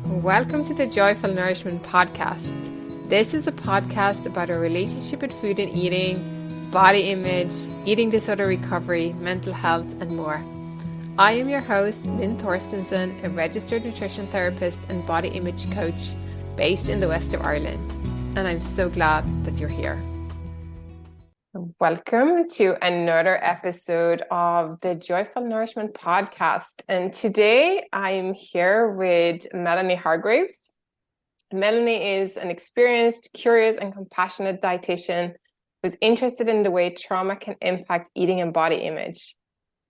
Welcome to the Joyful Nourishment Podcast. This is a podcast about our relationship with food and eating, body image, eating disorder recovery, mental health, and more. I am your host, Lynn Thorstensen, a registered nutrition therapist and body image coach based in the west of Ireland. And I'm so glad that you're here. Welcome to another episode of the Joyful Nourishment Podcast. And today I'm here with Melanie Hargraves. Melanie is an experienced, curious, and compassionate dietitian who's interested in the way trauma can impact eating and body image.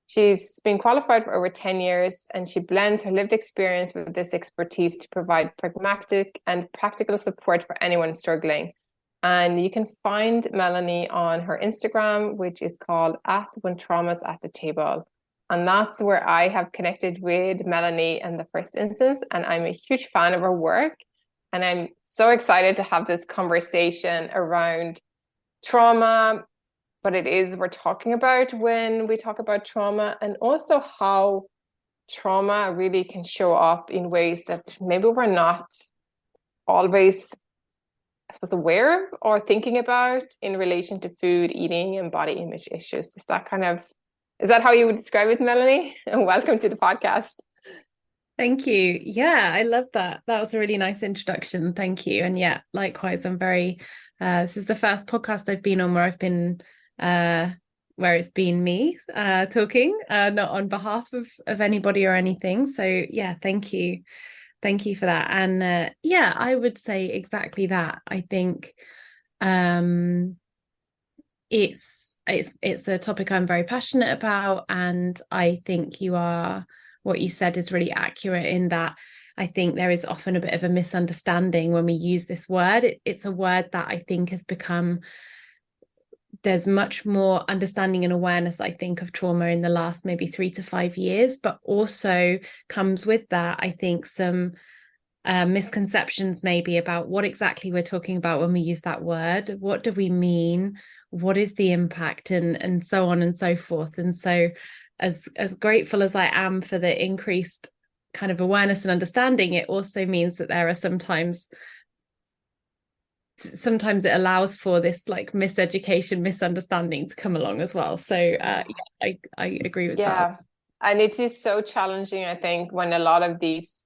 She's been qualified for over 10 years, and she blends her lived experience with this expertise to provide pragmatic and practical support for anyone struggling. And you can find Melanie on her Instagram, which is called @WhenTraumasAtTheTable. And that's where I have connected with Melanie in the first instance. And I'm a huge fan of her work. And I'm so excited to have this conversation around trauma, what it is we're talking about when we talk about trauma, and also how trauma really can show up in ways that maybe we're not always, I suppose, aware or thinking about in relation to food, eating, and body image issues. Is that how you would describe it, Melanie? And welcome to the podcast. Thank you. Yeah, I love that. That was a really nice introduction. Thank you. And yeah, likewise, I'm very, this is the first podcast I've been on where I've been, where it's been me talking, not on behalf of anybody or anything. So yeah, thank you. Thank you for that. And yeah, I would say exactly that. I think it's a topic I'm very passionate about, and I think what you said is really accurate in that I think there is often a bit of a misunderstanding when we use this word. It's a word that I think has become, there's much more understanding and awareness, I think, of trauma in the last maybe 3 to 5 years, but also comes with that, I think, some misconceptions maybe about what exactly we're talking about when we use that word. What do we mean? What is the impact? And so on and so forth. And so as grateful as I am for the increased kind of awareness and understanding, it also means that there are sometimes it allows for this like miseducation, misunderstanding to come along as well. So yeah, I agree with that. Yeah, and it is so challenging, I think, when a lot of these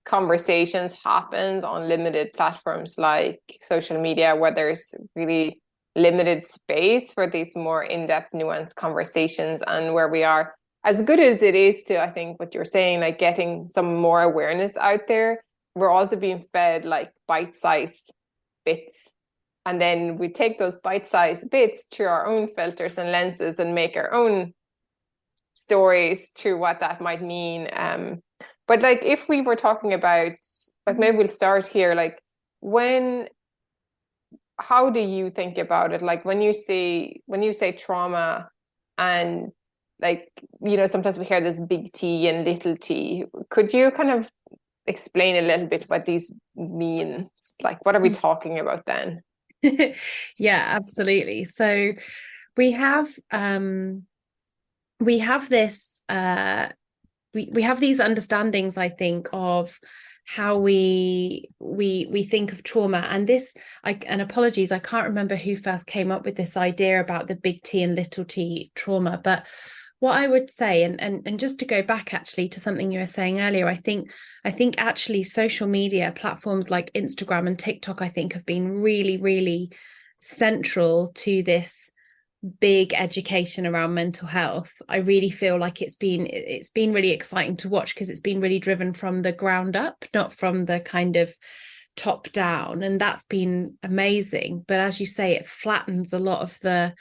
conversations happen on limited platforms like social media, where there's really limited space for these more in-depth, nuanced conversations, and where we are, as good as it is to, I think what you're saying, like getting some more awareness out there, we're also being fed like bite-sized bits, and then we take those bite-sized bits through our own filters and lenses and make our own stories through what that might mean. But like, if we were talking about, like, maybe we'll start here, like, how do you think about it? Like, when you say trauma, and like, sometimes we hear this big T and little t. Could you kind of explain a little bit what these mean? Like, what are we talking about then? Yeah, absolutely. So we have this we have these understandings, I think, of how we think of trauma. And and apologies, I can't remember who first came up with this idea about the big T and little t trauma, but what I would say, and just to go back actually to something you were saying earlier, I think actually social media platforms like Instagram and TikTok, I think, have been really, really central to this big education around mental health. I really feel like it's been really exciting to watch, because it's been really driven from the ground up, not from the kind of top down, and that's been amazing. But as you say, it flattens a lot of the,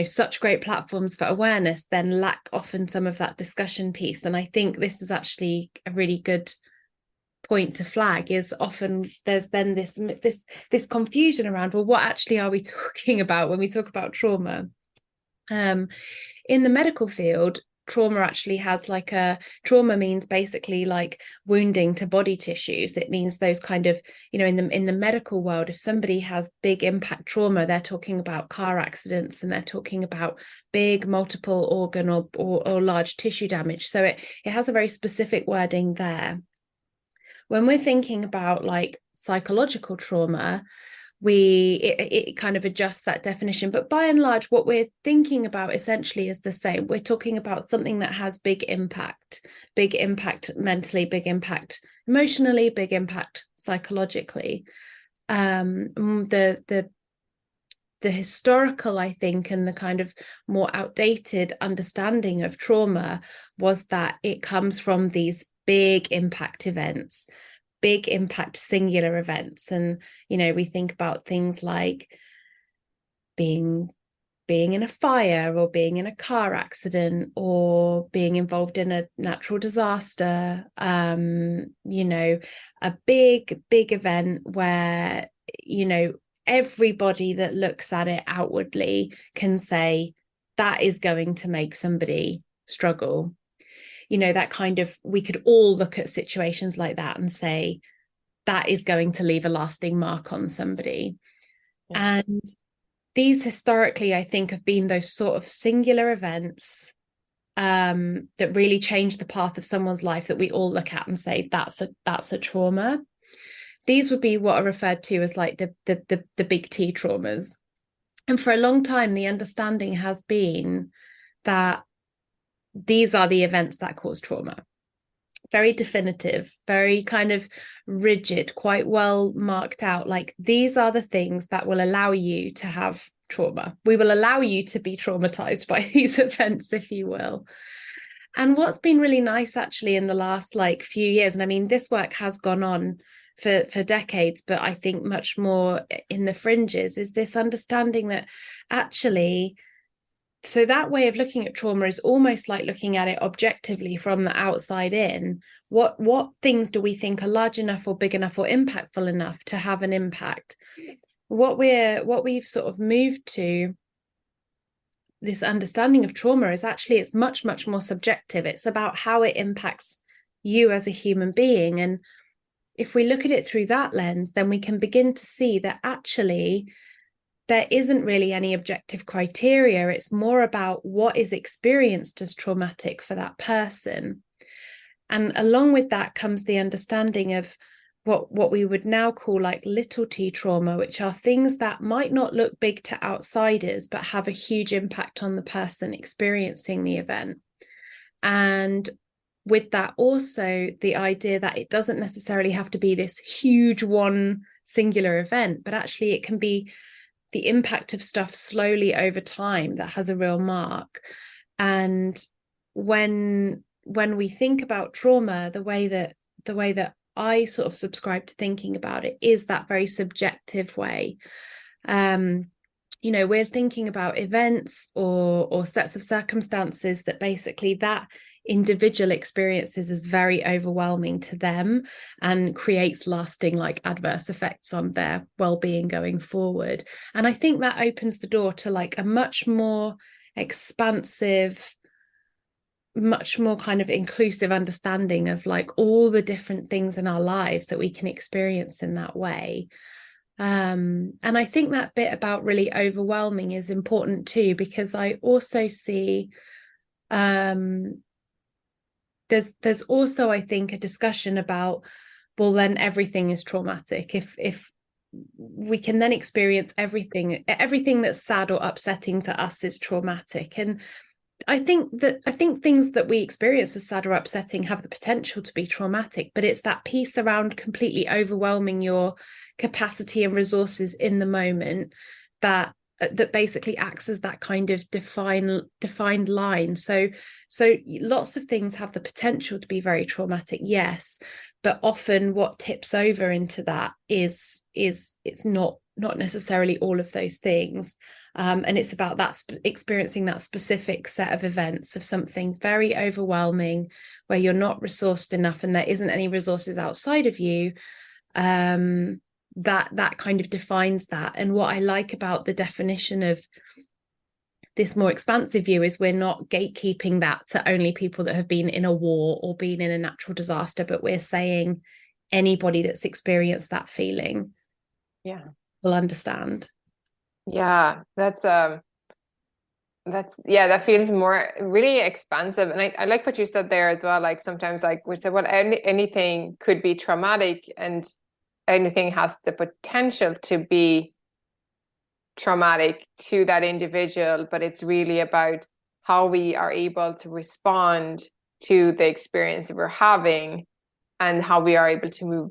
such great platforms for awareness then lack often some of that discussion piece. And I think this is actually a really good point to flag, is often there's then this confusion around, well, what actually are we talking about when we talk about trauma? In the medical field, trauma actually has trauma means basically like wounding to body tissues. It means those kind of, in the medical world, if somebody has big impact trauma, they're talking about car accidents, and they're talking about big multiple organ or large tissue damage. So it has a very specific wording there. When we're thinking about like psychological trauma, it kind of adjusts that definition, but by and large what we're thinking about essentially is the same. We're talking about something that has big impact mentally, big impact emotionally, big impact psychologically. The historical, I think, and the kind of more outdated understanding of trauma was that it comes from these big impact events, big impact singular events. And, we think about things like being in a fire, or being in a car accident, or being involved in a natural disaster, a big event where, everybody that looks at it outwardly can say that is going to make somebody struggle. That kind of, we could all look at situations like that and say that is going to leave a lasting mark on somebody. Yeah. And these historically, I think, have been those sort of singular events that really change the path of someone's life that we all look at and say that's a trauma. These would be what are referred to as like the big T traumas. And for a long time, the understanding has been that these are the events that cause trauma. Very definitive, very kind of rigid, quite well marked out. Like, these are the things that will allow you to have trauma. We will allow you to be traumatized by these events, if you will. And what's been really nice actually in the last like few years, and I mean, this work has gone on for decades, but I think much more in the fringes, is this understanding that actually, so that way of looking at trauma is almost like looking at it objectively from the outside in. What things do we think are large enough or big enough or impactful enough to have an impact? What we've sort of moved to, this understanding of trauma, is actually it's much more subjective. It's about how it impacts you as a human being. And if we look at it through that lens, then we can begin to see that actually there isn't really any objective criteria. It's more about what is experienced as traumatic for that person. And along with that comes the understanding of what we would now call like little t trauma, which are things that might not look big to outsiders, but have a huge impact on the person experiencing the event. And with that also the idea that it doesn't necessarily have to be this huge one singular event, but actually it can be the impact of stuff slowly over time that has a real mark. And when we think about trauma, the way that I sort of subscribe to thinking about it is that very subjective way. We're thinking about events or sets of circumstances that basically that individual experiences is very overwhelming to them and creates lasting like adverse effects on their well-being going forward. And I think that opens the door to like a much more expansive, much more kind of inclusive understanding of like all the different things in our lives that we can experience in that way. And I think that bit about really overwhelming is important too, because I also see there's also, I think, a discussion about, well, then everything is traumatic. If we can then experience everything that's sad or upsetting to us is traumatic. And I think things that we experience as sad or upsetting have the potential to be traumatic, but it's that piece around completely overwhelming your capacity and resources in the moment that basically acts as that kind of defined line. So lots of things have the potential to be very traumatic, yes, but often what tips over into that is it's not necessarily all of those things. And it's about that experiencing that specific set of events of something very overwhelming where you're not resourced enough and there isn't any resources outside of you. That kind of defines that. And what I like about the definition of this more expansive view is we're not gatekeeping that to only people that have been in a war or been in a natural disaster, but we're saying anybody that's experienced that feeling will understand. Yeah, that's that feels more really expansive. And I like what you said there as well. Like sometimes like we say, well, anything could be traumatic and anything has the potential to be traumatic to that individual, but it's really about how we are able to respond to the experience that we're having and how we are able to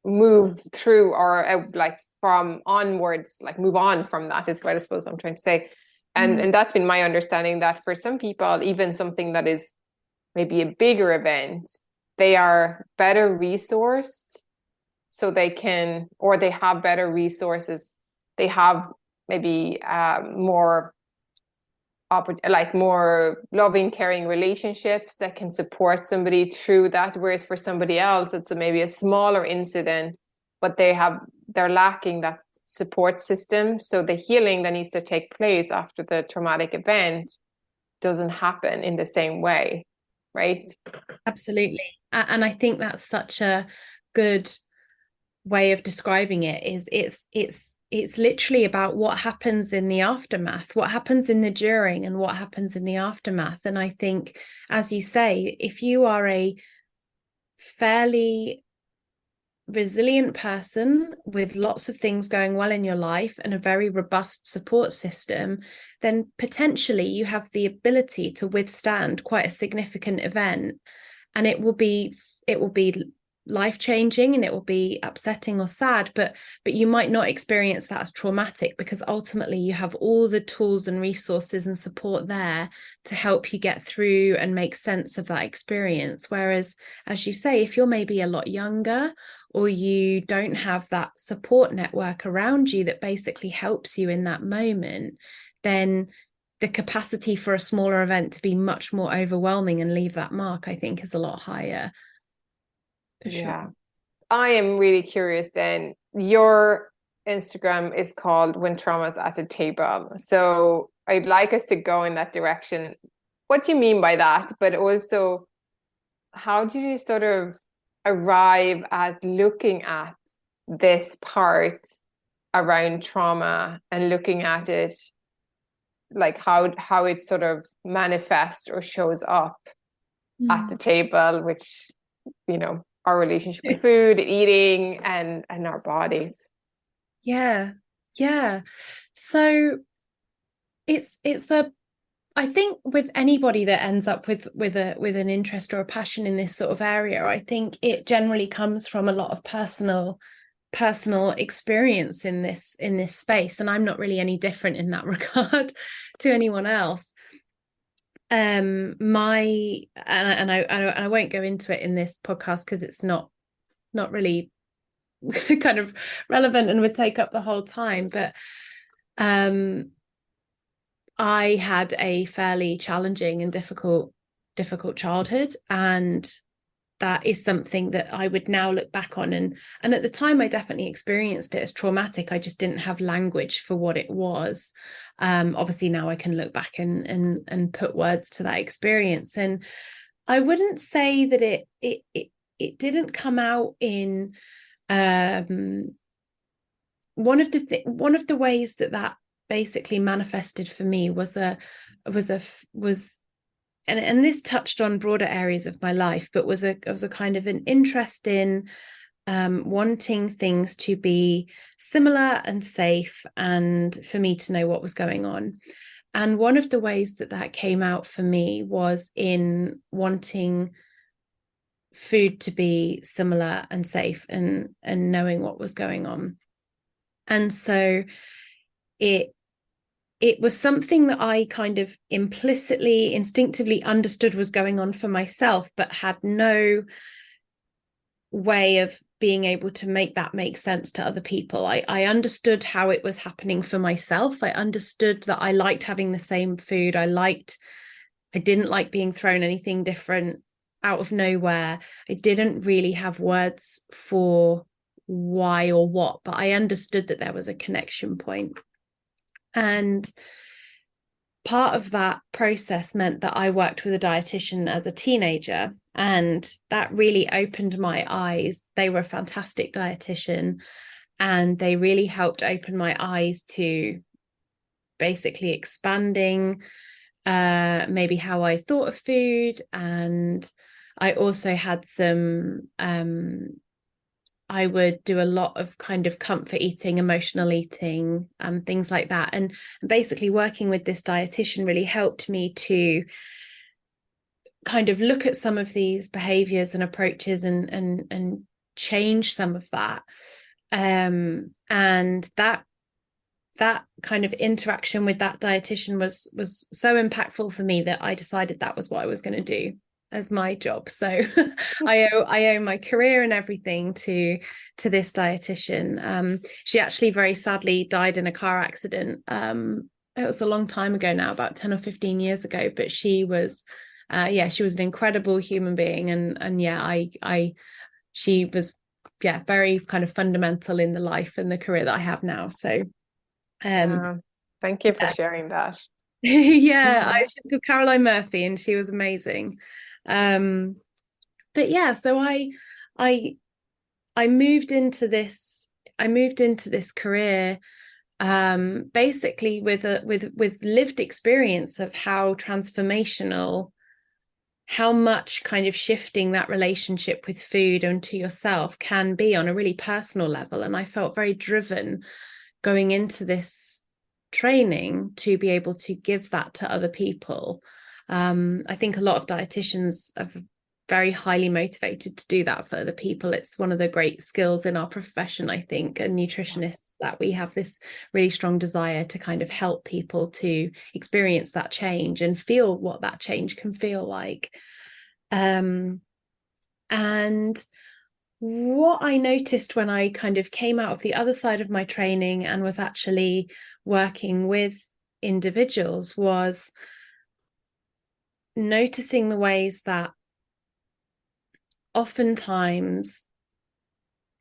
move through or like from onwards, like move on from that is what I suppose I'm trying to say. And that's been my understanding that for some people, even something that is maybe a bigger event, they are better resourced so they can, or they have better resources. They have maybe more like more loving, caring relationships that can support somebody through that. Whereas for somebody else, it's maybe a smaller incident, but they're lacking that support system. So the healing that needs to take place after the traumatic event doesn't happen in the same way, right? Absolutely. And I think that's such a good way of describing it. Is it's literally about what happens in the aftermath, what happens in the during, and what happens in the aftermath. And I think, as you say, if you are a fairly resilient person with lots of things going well in your life and a very robust support system, then potentially you have the ability to withstand quite a significant event, and it will be life-changing, and it will be upsetting or sad, but you might not experience that as traumatic, because ultimately you have all the tools and resources and support there to help you get through and make sense of that experience. Whereas, as you say, if you're maybe a lot younger, or you don't have that support network around you that basically helps you in that moment, then the capacity for a smaller event to be much more overwhelming and leave that mark, I think, is a lot higher. For sure. I am really curious then. Your Instagram is called When Trauma's at a Table. So I'd like us to go in that direction. What do you mean by that? But also, how did you sort of arrive at looking at this part around trauma and looking at it like how it sort of manifests or shows up at the table, which, you know, our relationship with food, eating, and our bodies. Yeah. So it's a, I think with anybody that ends up with an interest or a passion in this sort of area, I think it generally comes from a lot of personal experience in this space, and I'm not really any different in that regard to anyone else. I won't go into it in this podcast because it's not really kind of relevant and would take up the whole time, but I had a fairly challenging and difficult childhood, and that is something that I would now look back on, and at the time I definitely experienced it as traumatic. I just didn't have language for what it was. Obviously now I can look back and put words to that experience, and I wouldn't say that it didn't come out in one of the ways that basically manifested for me was and this touched on broader areas of my life, but was a kind of an interest in wanting things to be similar and safe, and for me to know what was going on. And one of the ways that came out for me was in wanting food to be similar and safe, and knowing what was going on. And so it was something that I kind of implicitly, instinctively understood was going on for myself, but had no way of being able to make that make sense to other people. I understood how it was happening for myself. I understood that I liked having the same food. I didn't like being thrown anything different out of nowhere. I didn't really have words for why or what, but I understood that there was a connection point. And part of that process meant that I worked with a dietitian as a teenager, and that really opened my eyes. They were a fantastic dietitian, and they really helped open my eyes to basically expanding maybe how I thought of food. And I also had some I would do a lot of kind of comfort eating, emotional eating, things like that. And basically working with this dietitian really helped me to kind of look at some of these behaviors and approaches and change some of that. And that kind of interaction with that dietitian was so impactful for me that I decided that was what I was going to do as my job. So I owe my career and everything to this dietitian. She actually very sadly died in a car accident. It was a long time ago now, about 10 or 15 years ago, but she was she was an incredible human being, and she was very kind of fundamental in the life and the career that I have now. So thank you for sharing that. She's called Caroline Murphy, and she was amazing. But yeah, so I moved into this career basically with lived experience of how transformational, how much kind of shifting that relationship with food and to yourself can be on a really personal level. And I felt very driven going into this training to be able to give that to other people. I think a lot of dietitians are very highly motivated to do that for other people. It's one of the great skills in our profession, I think, and nutritionists, that we have this really strong desire to kind of help people to experience that change and feel what that change can feel like. And what I noticed when I kind of came out of the other side of my training and was actually working with individuals was noticing the ways that oftentimes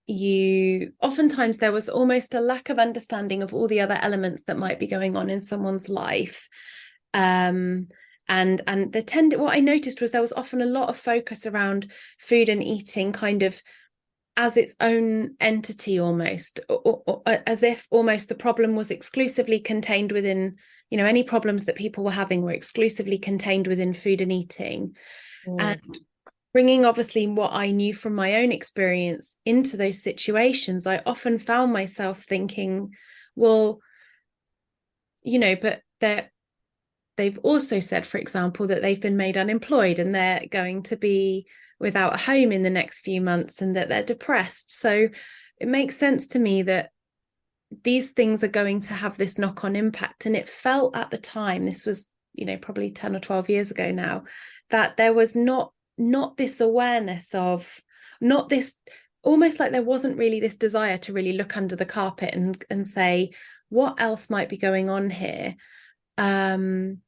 there was almost a lack of understanding of all the other elements that might be going on in someone's life. And what I noticed was there was often a lot of focus around food and eating kind of as its own entity, almost, or as if almost the problem was exclusively contained within, any problems that people were having were exclusively contained within food and eating. And bringing obviously what I knew from my own experience into those situations, I often found myself thinking, well, but they've also said, for example, that they've been made unemployed and they're going to be without a home in the next few months and that they're depressed. So it makes sense to me that these things are going to have this knock-on impact. And it felt at the time, this was, probably 10 or 12 years ago now, that there was not this awareness of, not this, almost like there wasn't really this desire to really look under the carpet and say, what else might be going on here? And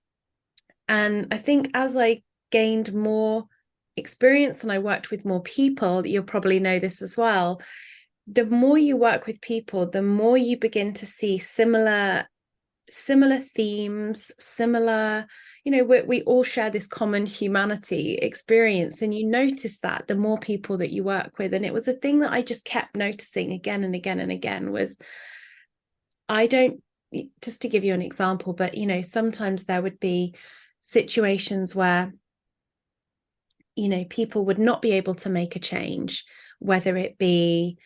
I think as I gained more experience and I worked with more people, you'll probably know this as well, the more you work with people, the more you begin to see similar themes, similar, we all share this common humanity experience, and you notice that the more people that you work with. And it was a thing that I just kept noticing again and again and again was, just to give you an example, but sometimes there would be situations where people would not be able to make a change, whether it be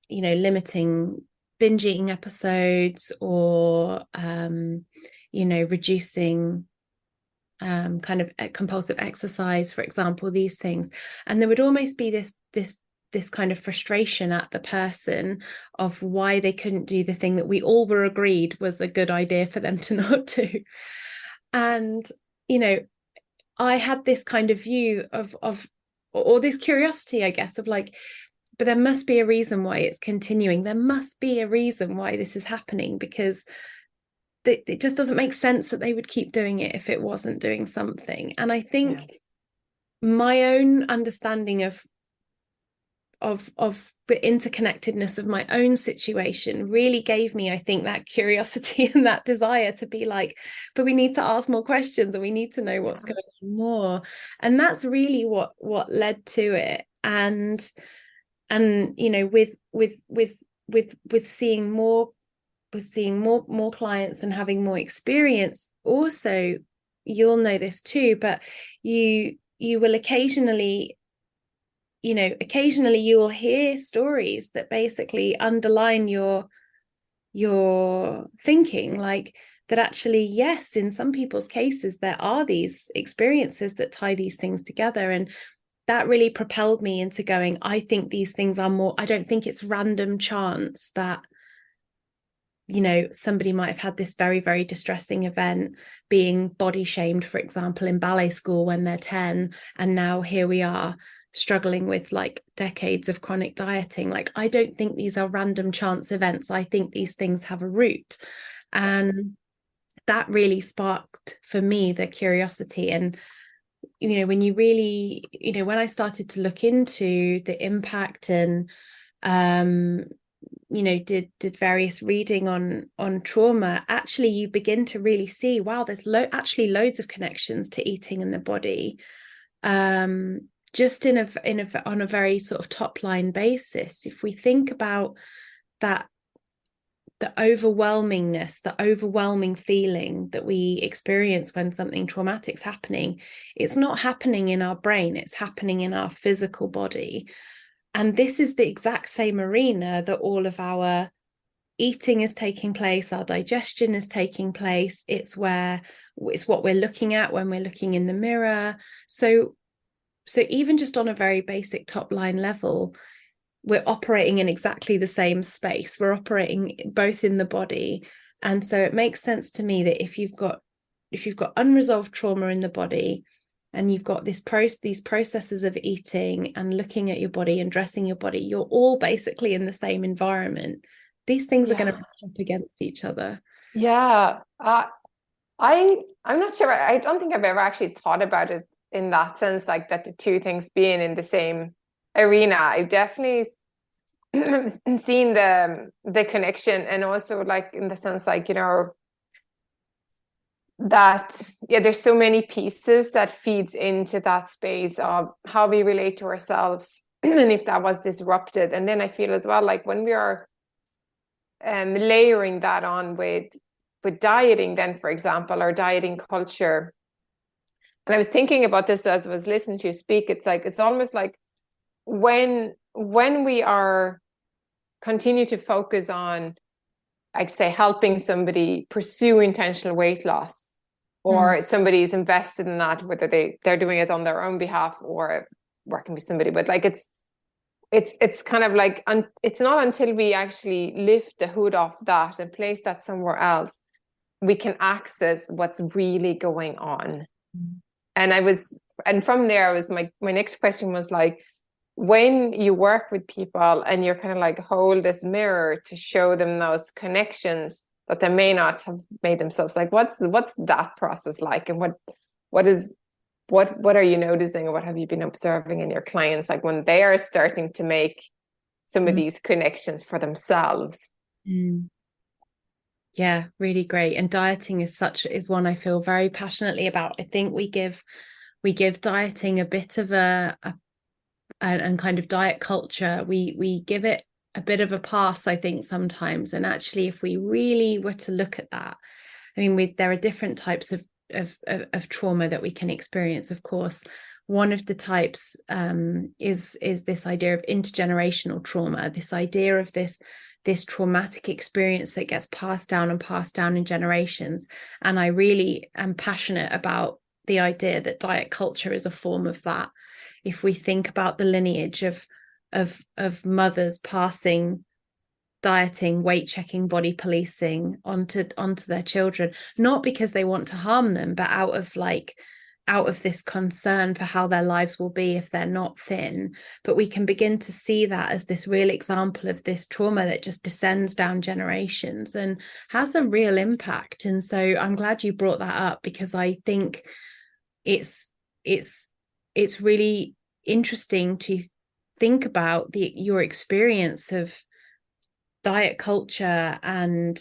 limiting binge eating episodes or reducing kind of compulsive exercise, for example, these things. And there would almost be this kind of frustration at the person of why they couldn't do the thing that we all were agreed was a good idea for them to not do. And I had this kind of view of or this curiosity, I guess, of like, but there must be a reason why it's continuing. There must be a reason why this is happening, because it just doesn't make sense that they would keep doing it if it wasn't doing something. And I think my own understanding of the interconnectedness of my own situation really gave me, I think, that curiosity and that desire to be like, but we need to ask more questions and we need to know what's going on more. And that's really what led to it. And with seeing more was seeing more clients and having more experience, also, you'll know this too, but you will occasionally, occasionally you will hear stories that basically underline your thinking, like that actually, yes, in some people's cases there are these experiences that tie these things together. And that really propelled me into going, I think these things are more, I don't think it's random chance that somebody might have had this very, very distressing event, being body shamed, for example, in ballet school when they're 10, and now here we are struggling with like decades of chronic dieting. Like, I don't think these are random chance events. I think these things have a root. And that really sparked for me the curiosity. And when you really, when I started to look into the impact and did various reading on trauma, actually you begin to really see, wow, there's actually loads of connections to eating and the body, just on a very sort of top line basis. If we think about that, the overwhelming feeling that we experience when something traumatic's happening, it's not happening in our brain, it's happening in our physical body. And this is the exact same arena that all of our eating is taking place, our digestion is taking place. It's what we're looking at when we're looking in the mirror. So even just on a very basic top line level, we're operating in exactly the same space. We're operating both in the body. And so it makes sense to me that if you've got unresolved trauma in the body, and you've got these processes of eating and looking at your body and dressing your body, you're all basically in the same environment. These things are going to brush up against each other. Yeah. I'm not sure. I don't think I've ever actually thought about it in that sense, like that the two things being in the same arena. I've definitely seen the connection, and also like in the sense, like, that there's so many pieces that feeds into that space of how we relate to ourselves and if that was disrupted. And then I feel as well, like when we are layering that on with dieting, then for example, or dieting culture, and I was thinking about this as I was listening to you speak, it's like, it's almost like when we are continue to focus on, like, say, helping somebody pursue intentional weight loss, or somebody is invested in that, whether they're doing it on their own behalf or working with somebody, but like it's kind of like, it's not until we actually lift the hood off that and place that somewhere else, we can access what's really going on. And from there was my next question was like, when you work with people and you're kind of like hold this mirror to show them those connections that they may not have made themselves, like what's that process like, and what are you noticing, or what have you been observing in your clients, like when they are starting to make some of these connections for themselves? Yeah, really great. And dieting is one I feel very passionately about. I think we give dieting a bit of and kind of diet culture, we give it a bit of a pass, I think, sometimes. And actually, if we really were to look at that, I mean, there are different types of trauma that we can experience, of course. One of the types is this idea of intergenerational trauma, this idea of this traumatic experience that gets passed down in generations. And I really am passionate about the idea that diet culture is a form of that. If we think about the lineage of mothers passing dieting, weight checking, body policing onto their children, not because they want to harm them, but out of this concern for how their lives will be if they're not thin. But we can begin to see that as this real example of this trauma that just descends down generations and has a real impact. And so I'm glad you brought that up, because I think it's really interesting to think about your experience of diet culture and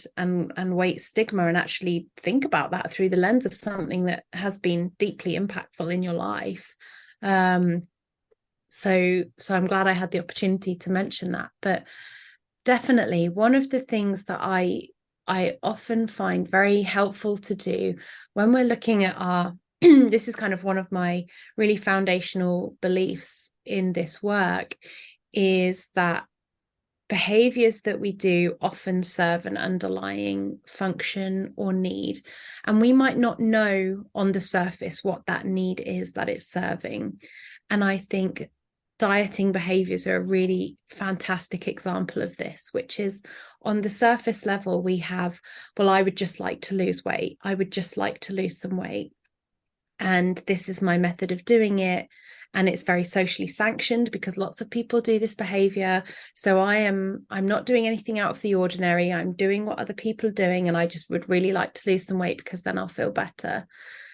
weight stigma, and actually think about that through the lens of something that has been deeply impactful in your life. So I'm glad I had the opportunity to mention that. But definitely one of the things that I I often find very helpful to do when we're looking at our this is kind of one of my really foundational beliefs in this work, is that behaviors that we do often serve an underlying function or need. And we might not know on the surface what that need is that it's serving. And I think dieting behaviors are a really fantastic example of this, which is on the surface level, we have, well, I would just like to lose weight. I would just like to lose some weight. And this is my method of doing it. And it's very socially sanctioned because lots of people do this behavior. So I'm not doing anything out of the ordinary. I'm doing what other people are doing. And I just would really like to lose some weight because then I'll feel better.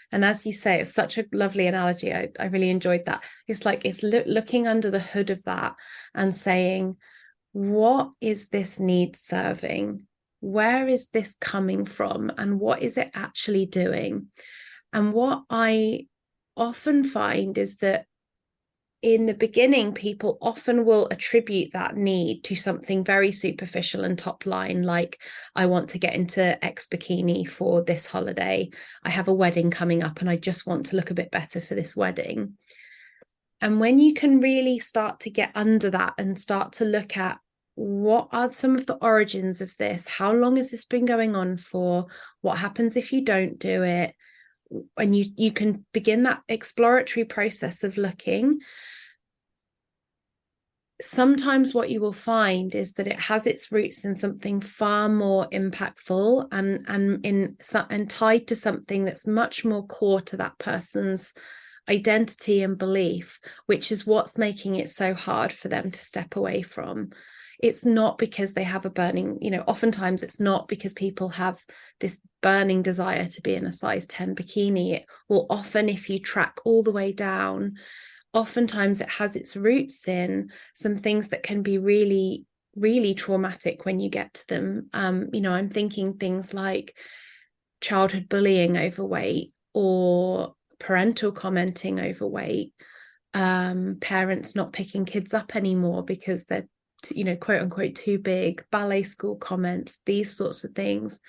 And as you say, it's such a lovely analogy. I really enjoyed that. It's like it's looking under the hood of that and saying, what is this need serving? Where is this coming from? And what is it actually doing? And what I often find is that in the beginning, people often will attribute that need to something very superficial and top line, like, I want to get into X bikini for this holiday. I have a wedding coming up and I just want to look a bit better for this wedding. And when you can really start to get under that and start to look at what are some of the origins of this? How long has this been going on for? What happens if you don't do it? And you can begin that exploratory process of looking. Sometimes what you will find is that it has its roots in something far more impactful and tied to something that's much more core to that person's identity and belief, which is what's making it so hard for them to step away from. It's not because they have a burning, oftentimes it's not because people have this burning desire to be in a size 10 bikini. It will often, if you track all the way down, oftentimes it has its roots in some things that can be really, really traumatic when you get to them. I'm thinking things like childhood bullying over weight, or parental commenting over weight, parents not picking kids up anymore because they're quote unquote too big, ballet school comments, these sorts of things.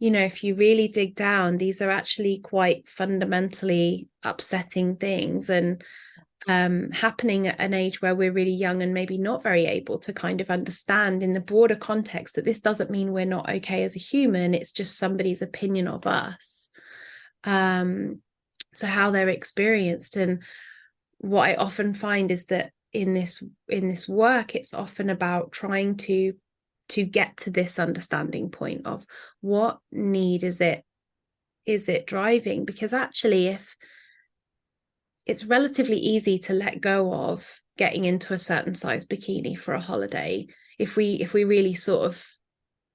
If you really dig down, these are actually quite fundamentally upsetting things, and happening at an age where we're really young and maybe not very able to kind of understand in the broader context that this doesn't mean we're not okay as a human. It's just somebody's opinion of us. So how they're experienced. And what I often find is that in this work, it's often about trying to get to this understanding point of what need is it driving? Because actually, if it's relatively easy to let go of getting into a certain size bikini for a holiday, if we really sort of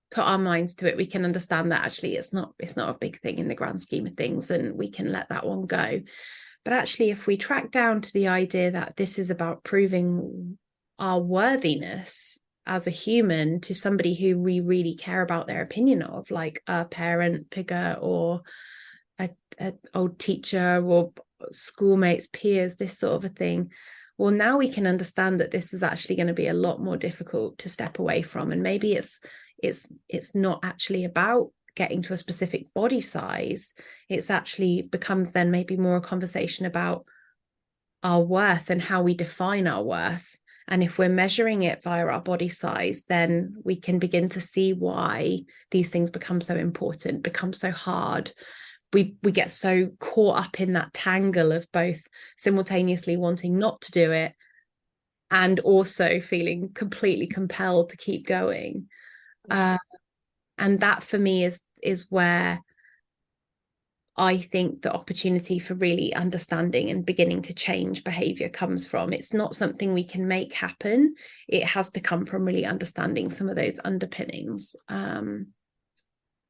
put our minds to it, we can understand that actually it's not a big thing in the grand scheme of things, and we can let that one go. But actually, if we track down to the idea that this is about proving our worthiness as a human to somebody who we really care about their opinion of, like a parent figure or a old teacher or schoolmates, peers, this sort of a thing, well, now we can understand that this is actually going to be a lot more difficult to step away from. And maybe it's not actually about getting to a specific body size. It's actually becomes then maybe more a conversation about our worth and how we define our worth. And if we're measuring it via our body size, then we can begin to see why these things become so important, become so hard. We get so caught up in that tangle of both simultaneously wanting not to do it and also feeling completely compelled to keep going. And that for me is where I think the opportunity for really understanding and beginning to change behavior comes from. It's not something we can make happen. It has to come from really understanding some of those underpinnings.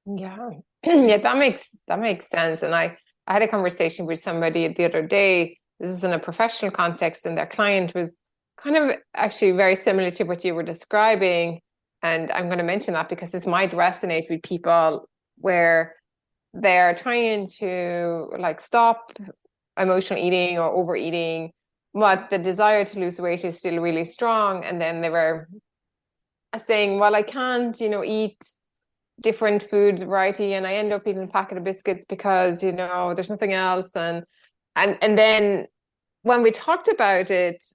Yeah. Yeah, that makes sense. And I had a conversation with somebody the other day. This is in a professional context, and their client was kind of actually very similar to what you were describing. And I'm going to mention that because this might resonate with people where they're trying to like stop emotional eating or overeating, but the desire to lose weight is still really strong. And then they were saying, well, I can't, eat different food variety, and I end up eating a packet of biscuits because, there's nothing else. And then when we talked about it,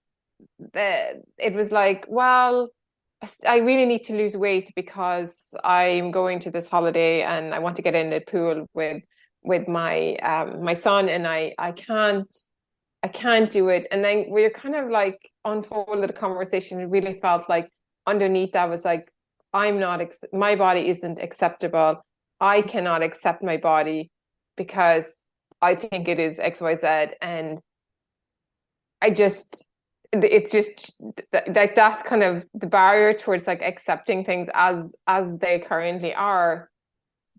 it was like, well, I really need to lose weight because I'm going to this holiday and I want to get in the pool with my son, and I can't do it. And then we're kind of like unfolded the conversation. It really felt like underneath that was like, my body isn't acceptable. I cannot accept my body because I think it is XYZ. And it's just like that kind of the barrier towards like accepting things as they currently are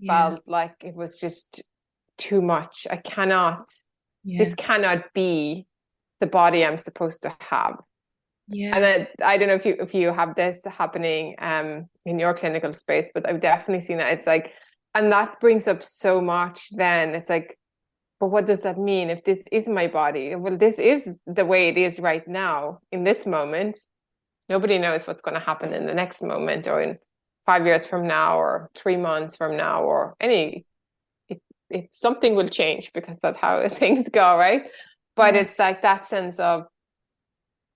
felt like it was just too much. This cannot be the body I'm supposed to have. And then I don't know if you have this happening in your clinical space, but I've definitely seen that. It's like, and that brings up so much. Then it's like, but what does that mean if this is my body? Well, this is the way it is right now in this moment. Nobody knows what's going to happen in the next moment, or in 5 years from now, or 3 months from now, or if something will change, because that's how things go, right? But it's like that sense of,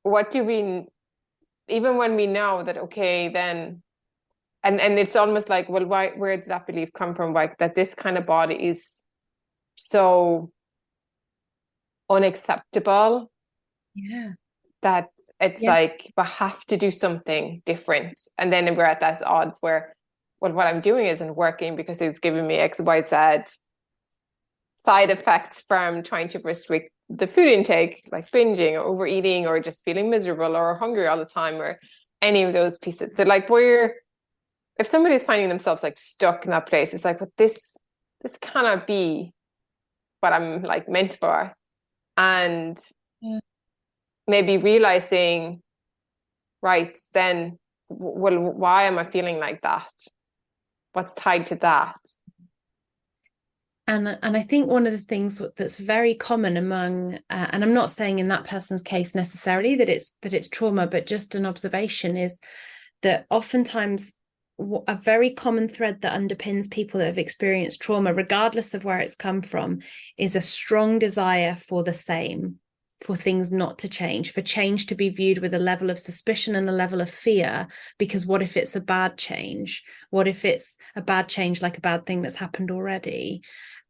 what do we, even when we know that, okay, then, and it's almost like, well, where does that belief come from? Like that this kind of body is so unacceptable that it's like, we have to do something different. And then we're at that odds where, well, what I'm doing isn't working because it's giving me X, Y, Z side effects from trying to restrict the food intake, like binging or overeating, or just feeling miserable or hungry all the time, or any of those pieces. So like, if somebody's finding themselves like stuck in that place, it's like, but this cannot be what I'm like meant for. And maybe realizing, right, then, well, why am I feeling like that? What's tied to that? And I think one of the things that's very common among, and I'm not saying in that person's case necessarily that it's trauma, but just an observation, is that oftentimes a very common thread that underpins people that have experienced trauma, regardless of where it's come from, is a strong desire for the same, for things not to change, for change to be viewed with a level of suspicion and a level of fear, because what if it's a bad change? What if it's a bad change, like a bad thing that's happened already?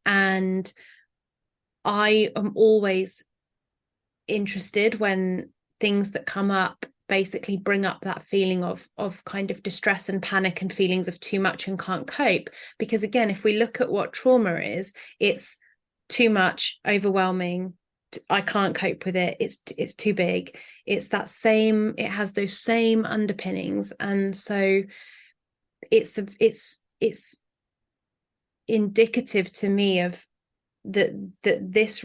And I am always interested when things that come up basically bring up that feeling of kind of distress and panic and feelings of too much and can't cope. Because again, if we look at what trauma is, it's too much, overwhelming, I can't cope with it, it's too big. It has those same underpinnings. And so it's indicative to me of this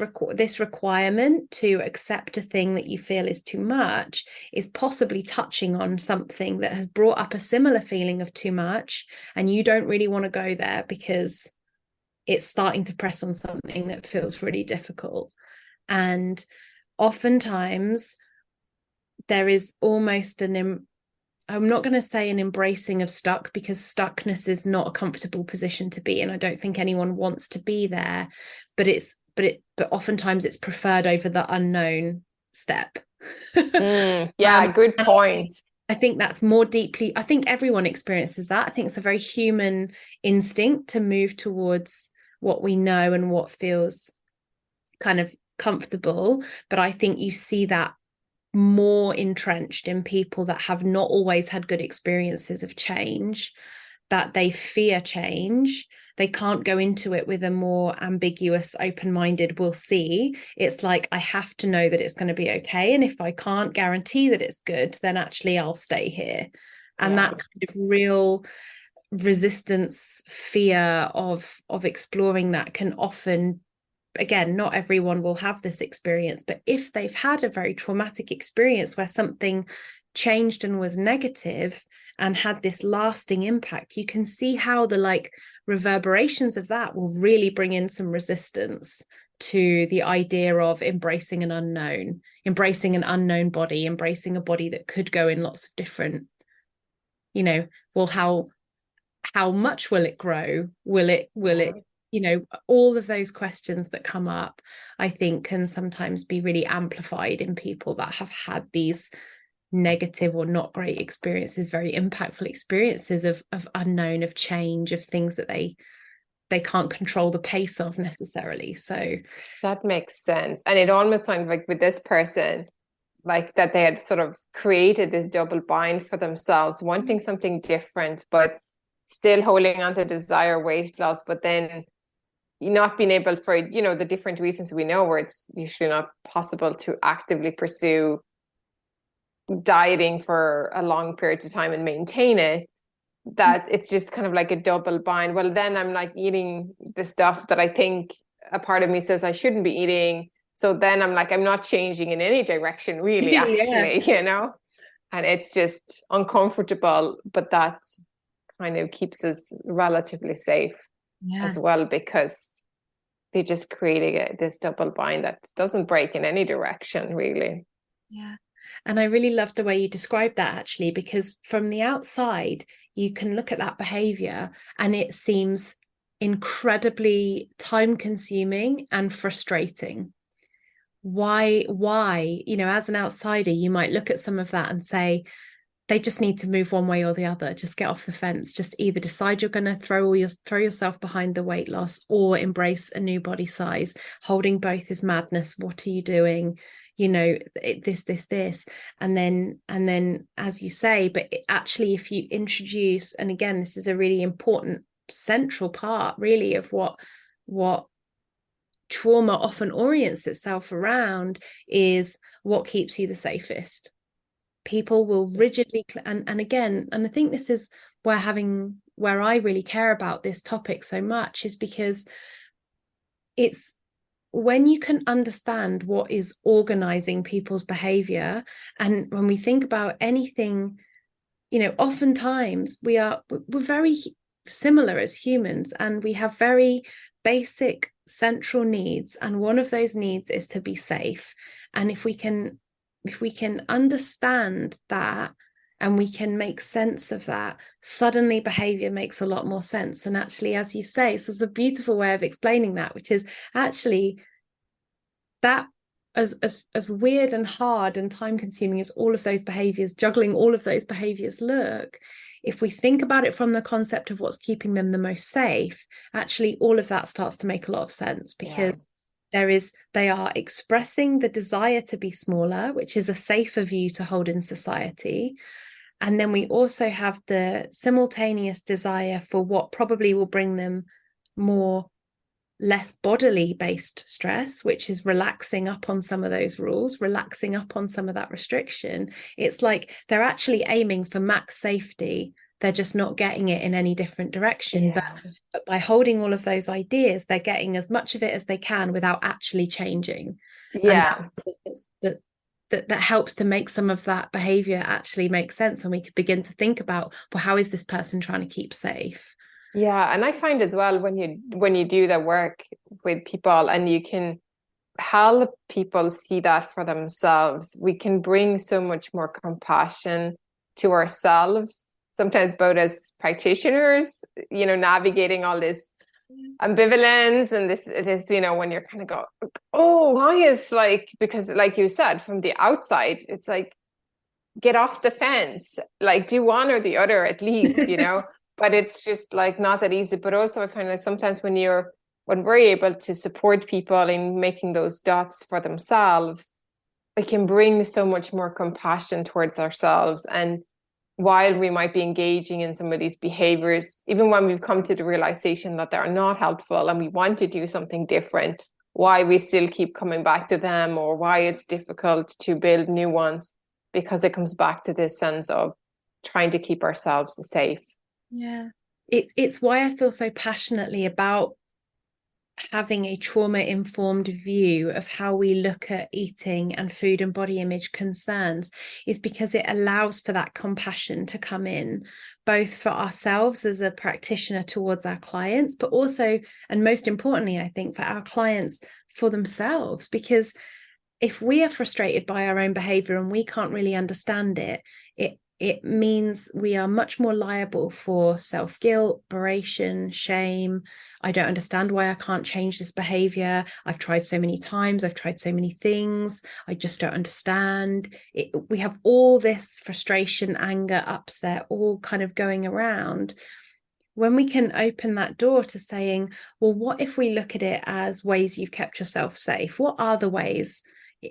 requirement to accept a thing that you feel is too much is possibly touching on something that has brought up a similar feeling of too much, and you don't really want to go there because it's starting to press on something that feels really difficult. And oftentimes there is almost I'm not going to say an embracing of stuck, because stuckness is not a comfortable position to be in. I don't think anyone wants to be there, but oftentimes it's preferred over the unknown step. Good point. I think that's more deeply, I think everyone experiences that. I think it's a very human instinct to move towards what we know and what feels kind of comfortable. But I think you see that more entrenched in people that have not always had good experiences of change, that they fear change. They can't go into it with a more ambiguous, open-minded, we'll see. It's like, I have to know that it's going to be okay. And if I can't guarantee that it's good, then actually I'll stay here. And that kind of real resistance, fear of exploring that can often, again, not everyone will have this experience, but if they've had a very traumatic experience where something changed and was negative and had this lasting impact, you can see how the reverberations of that will really bring in some resistance to the idea of embracing an unknown body, embracing a body that could go in lots of different, how how much will it grow? Will it, Yeah. all of those questions that come up, I think can sometimes be really amplified in people that have had these negative or not great experiences, very impactful experiences of unknown, of change, of things that they can't control the pace of necessarily. So That makes sense. And it almost sounds like with this person, like that they had sort of created this double bind for themselves, wanting something different, but still holding on to desire weight loss, but then not being able for, the different reasons we know where it's usually not possible to actively pursue dieting for a long period of time and maintain it, that it's just kind of like a double bind. Well, then I'm like eating the stuff that I think a part of me says I shouldn't be eating. So then I'm like, I'm not changing in any direction, really, yeah, actually, and it's just uncomfortable, but that kind of keeps us relatively safe yeah, as well, because they just creating this double bind that doesn't break in any direction, really. yeah. And I really love the way you described that, actually, because from the outside you can look at that behavior and it seems incredibly time consuming and frustrating. Why, as an outsider, you might look at some of that and say, they just need to move one way or the other. Just get off the fence. Just either decide you're going to throw yourself behind the weight loss or embrace a new body size. Holding both is madness. What are you doing? This, and then, as you say, but actually, if you introduce, and again, this is a really important central part, really, of what trauma often orients itself around, is what keeps you the safest. People will rigidly and again, and I think this is where I really care about this topic so much, is because it's when you can understand what is organizing people's behavior. And when we think about anything, oftentimes we're very similar as humans, and we have very basic central needs, and one of those needs is to be safe. And if we can understand that and we can make sense of that, suddenly behavior makes a lot more sense. And actually, as you say, this is a beautiful way of explaining that, which is actually that, as weird and hard and time consuming as all of those behaviors, juggling all of those behaviors look, if we think about it from the concept of what's keeping them the most safe, actually all of that starts to make a lot of sense, because they are expressing the desire to be smaller, which is a safer view to hold in society. And then we also have the simultaneous desire for what probably will bring them less bodily based stress, which is relaxing up on some of those rules, relaxing up on some of that restriction. It's like they're actually aiming for max safety. They're just not getting it in any different direction. Yeah. But by holding all of those ideas, they're getting as much of it as they can without actually changing. Yeah. And that helps to make some of that behavior actually make sense, when we could begin to think about, well, how is this person trying to keep safe? Yeah, and I find as well, when you do the work with people and you can help people see that for themselves, we can bring so much more compassion to ourselves. Sometimes both as practitioners, navigating all this ambivalence and this, when you're kind of go, oh, why is like, because like you said, from the outside, it's like, get off the fence, like do one or the other at least. But it's just like not that easy. But also I find like sometimes when we're able to support people in making those dots for themselves, it can bring so much more compassion towards ourselves. And while we might be engaging in some of these behaviors, even when we've come to the realization that they're not helpful and we want to do something different, why we still keep coming back to them, or why it's difficult to build new ones, because it comes back to this sense of trying to keep ourselves safe. Yeah. It's why I feel so passionately about having a trauma-informed view of how we look at eating and food and body image concerns, is because it allows for that compassion to come in, both for ourselves as a practitioner towards our clients, but also, and most importantly, I think, for our clients for themselves. Because if we are frustrated by our own behavior and we can't really understand it, it means we are much more liable for self-guilt, beration, shame. I don't understand why I can't change this behavior. I've tried so many times. I've tried so many things. I just don't understand. We have all this frustration, anger, upset, all kind of going around. When we can open that door to saying, well, what if we look at it as ways you've kept yourself safe? What are the ways,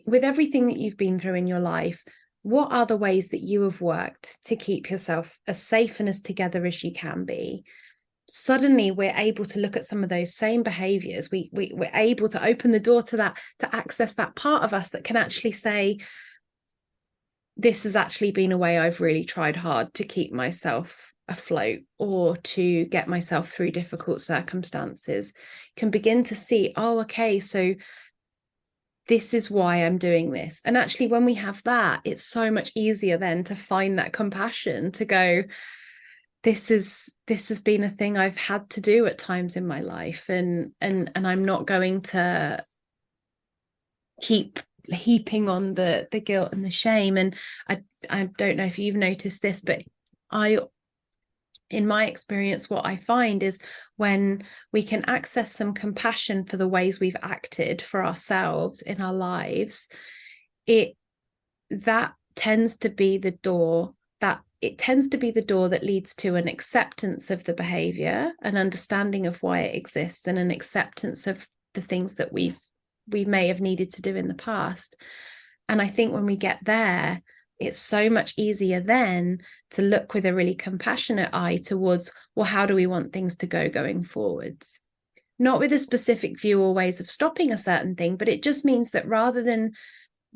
with everything that you've been through in your life, what are the ways that you have worked to keep yourself as safe and as together as you can be? Suddenly we're able to look at some of those same behaviors. We're able to open the door to that, to access that part of us that can actually say, this has actually been a way I've really tried hard to keep myself afloat or to get myself through difficult circumstances. Can begin to see, oh, okay, so this is why I'm doing this. And actually, when we have that, it's so much easier then to find that compassion, to go, this has been a thing I've had to do at times in my life, and I'm not going to keep heaping on the guilt and the shame. And I don't know if you've noticed this, but in my experience, what I find is when we can access some compassion for the ways we've acted for ourselves in our lives, that tends to be the door that leads to an acceptance of the behavior, an understanding of why it exists, and an acceptance of the things that we may have needed to do in the past. And I think when we get there, it's so much easier then to look with a really compassionate eye towards, well, how do we want things to go going forwards? Not with a specific view or ways of stopping a certain thing, but it just means that rather than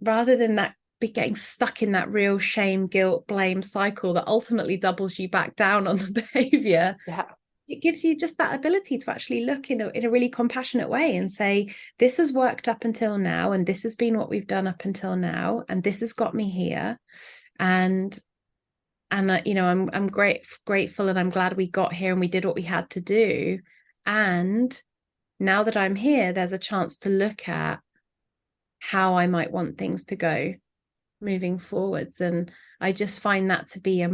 that be getting stuck in that real shame, guilt, blame cycle that ultimately doubles you back down on the behavior, it gives you just that ability to actually look in a really compassionate way and say, this has worked up until now, and this has been what we've done up until now, and this has got me here, and I'm grateful, and I'm glad we got here and we did what we had to do. And now that I'm here, there's a chance to look at how I might want things to go moving forwards. And I just find that to be a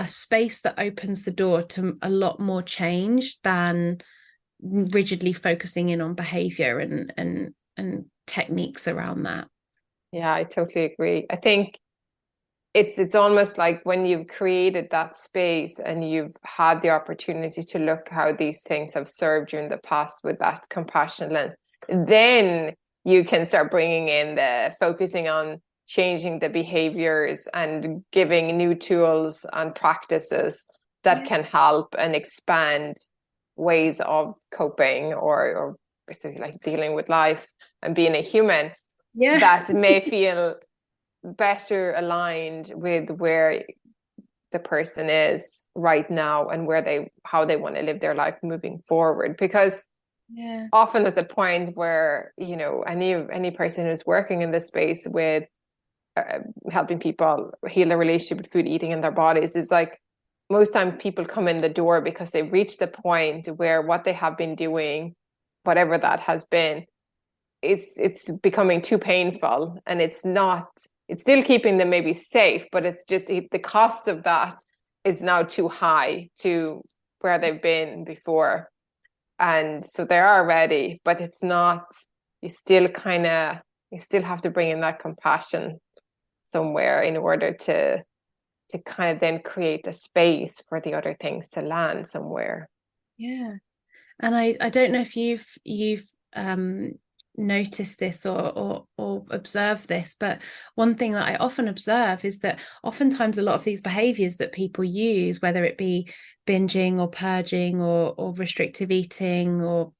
space that opens the door to a lot more change than rigidly focusing in on behavior and techniques around that. Yeah, I totally agree. I think it's almost like when you've created that space and you've had the opportunity to look how these things have served you in the past with that compassion lens, then you can start bringing in the focusing on changing the behaviors and giving new tools and practices that can help and expand ways of coping or basically like dealing with life and being a human that may feel better aligned with where the person is right now and how they want to live their life moving forward. Because often at the point where any person who's working in this space with helping people heal their relationship with food, eating in their bodies, is like most time people come in the door because they've reached the point where what they have been doing, whatever that has been, it's becoming too painful, and it's still keeping them maybe safe, but it's just the cost of that is now too high to where they've been before. And so they are ready, but it's not, you still have to bring in that compassion somewhere in order to kind of then create the space for the other things to land somewhere. And I don't know if you've notice this or observe this, but one thing that I often observe is that oftentimes a lot of these behaviors that people use, whether it be binging or purging or restrictive eating or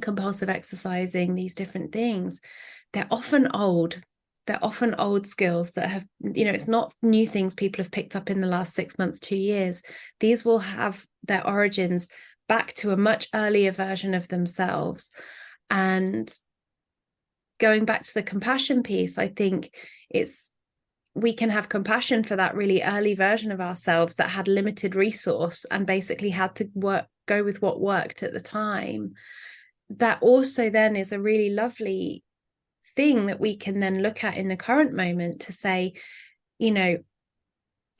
compulsive exercising, these different things, they're often old skills that have, it's not new things people have picked up in the last 6 months, 2 years. These will have their origins back to a much earlier version of themselves. And going back to the compassion piece, I think we can have compassion for that really early version of ourselves that had limited resource and basically had to go with what worked at the time. That also then is a really lovely thing that we can then look at in the current moment to say, you know,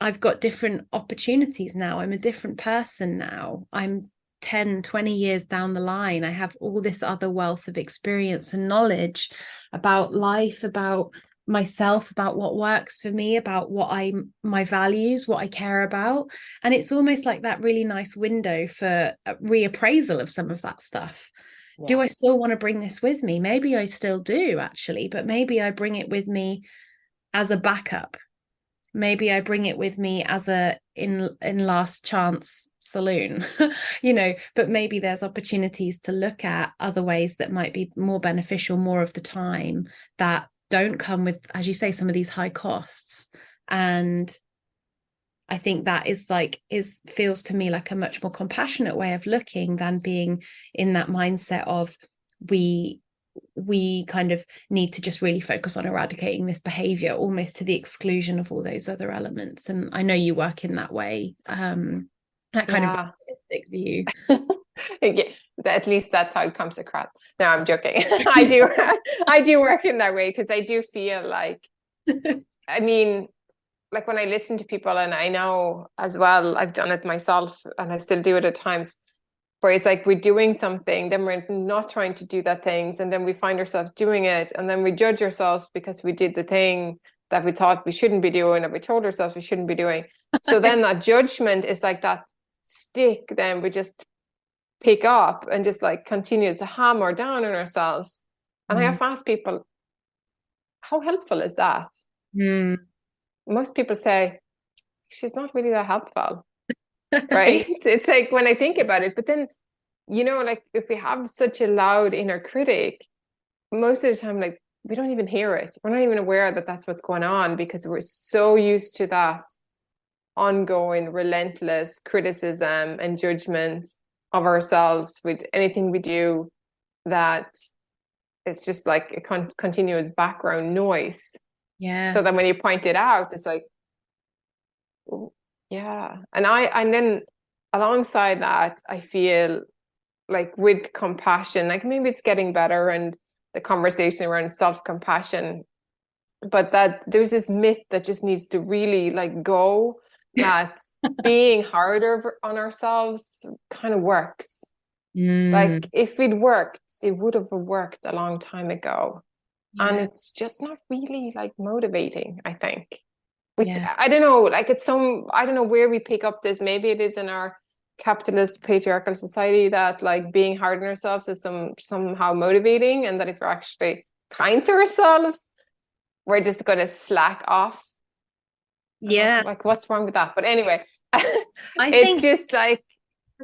I've got different opportunities now. I'm a different person now. I'm 10, 20 years down the line. I have all this other wealth of experience and knowledge about life, about myself, about what works for me, about my values, what I care about. And it's almost like that really nice window for a reappraisal of some of that stuff. Yeah. Do I still want to bring this with me? Maybe I still do, actually, but maybe I bring it with me as a backup. Maybe I bring it with me as a in last chance saloon, you know, but maybe there's opportunities to look at other ways that might be more beneficial more of the time, that don't come with, as you say, some of these high costs. And I think that feels to me like a much more compassionate way of looking than being in that mindset of we kind of need to just really focus on eradicating this behavior almost to the exclusion of all those other elements. And I know you work in that way, that kind of holistic view. Yeah, at least that's how it comes across. No, I'm joking. I do work in that way, because I do feel like, I mean, like when I listen to people, and I know as well, I've done it myself and I still do it at times, where it's like we're doing something, then we're not trying to do that things, and then we find ourselves doing it, and then we judge ourselves because we did the thing that we thought we shouldn't be doing, or we told ourselves we shouldn't be doing. So then that judgment is like that stick, then we just pick up and just like continues to hammer down on ourselves. And I have asked people, how helpful is that? Most people say, she's not really that helpful. Right? It's like, when I think about it, but then, you know, like if we have such a loud inner critic, most of the time, like, we don't even hear it. We're not even aware that that's what's going on, because we're so used to that ongoing, relentless criticism and judgment of ourselves with anything we do, that it's just like a continuous background noise. Yeah. So then when you point it out, it's like, oh, yeah. And then alongside that, I feel like with compassion, like maybe it's getting better, and the conversation around self-compassion, but that there's this myth that just needs to really like go, that being harder on ourselves kind of works. Like if it worked, it would have worked a long time ago. Yeah. And it's just not really like motivating, I think. I don't know, like I don't know where we pick up this. Maybe it is in our capitalist patriarchal society that like being hard on ourselves is somehow motivating, and that if we're actually kind to ourselves, we're just going to slack off. Yeah. Like, what's wrong with that? But anyway, it's just like,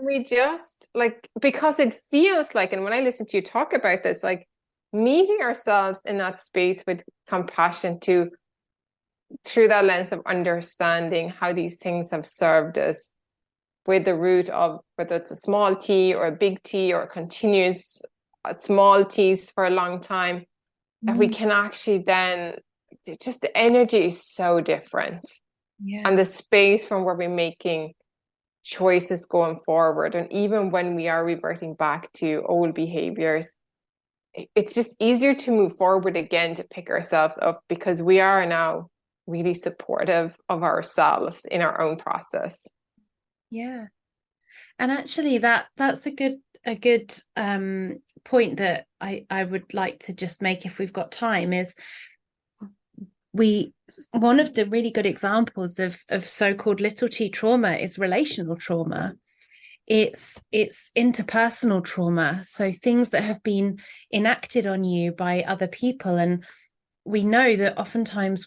we just like, because it feels like, and when I listen to you talk about this, like meeting ourselves in that space with compassion through that lens of understanding how these things have served us, with the root of whether it's a small T or a big T, or continuous small T's for a long time, that we can actually then, just the energy is so different. Yeah. And the space from where we're making choices going forward, and even when we are reverting back to old behaviors, it's just easier to move forward again, to pick ourselves up, because we are now really supportive of ourselves in our own process. Yeah. And actually that's a good point that I would like to just make, if we've got time, is one of the really good examples of so-called little t trauma is relational trauma. It's interpersonal trauma, so things that have been enacted on you by other people. And we know that oftentimes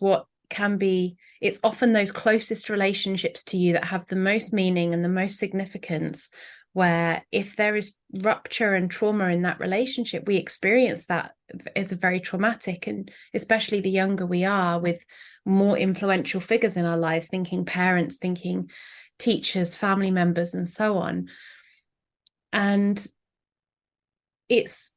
it's often those closest relationships to you that have the most meaning and the most significance, where if there is rupture and trauma in that relationship, we experience that as a very traumatic. And especially the younger we are, with more influential figures in our lives, thinking parents, thinking teachers, family members, and so on. And it's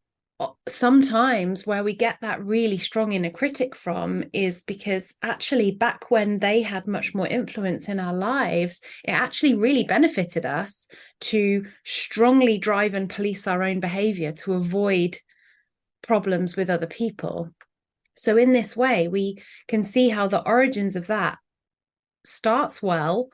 sometimes where we get that really strong inner critic from is because actually back when they had much more influence in our lives, it actually really benefited us to strongly drive and police our own behavior to avoid problems with other people. So in this way, we can see how the origins of that starts well,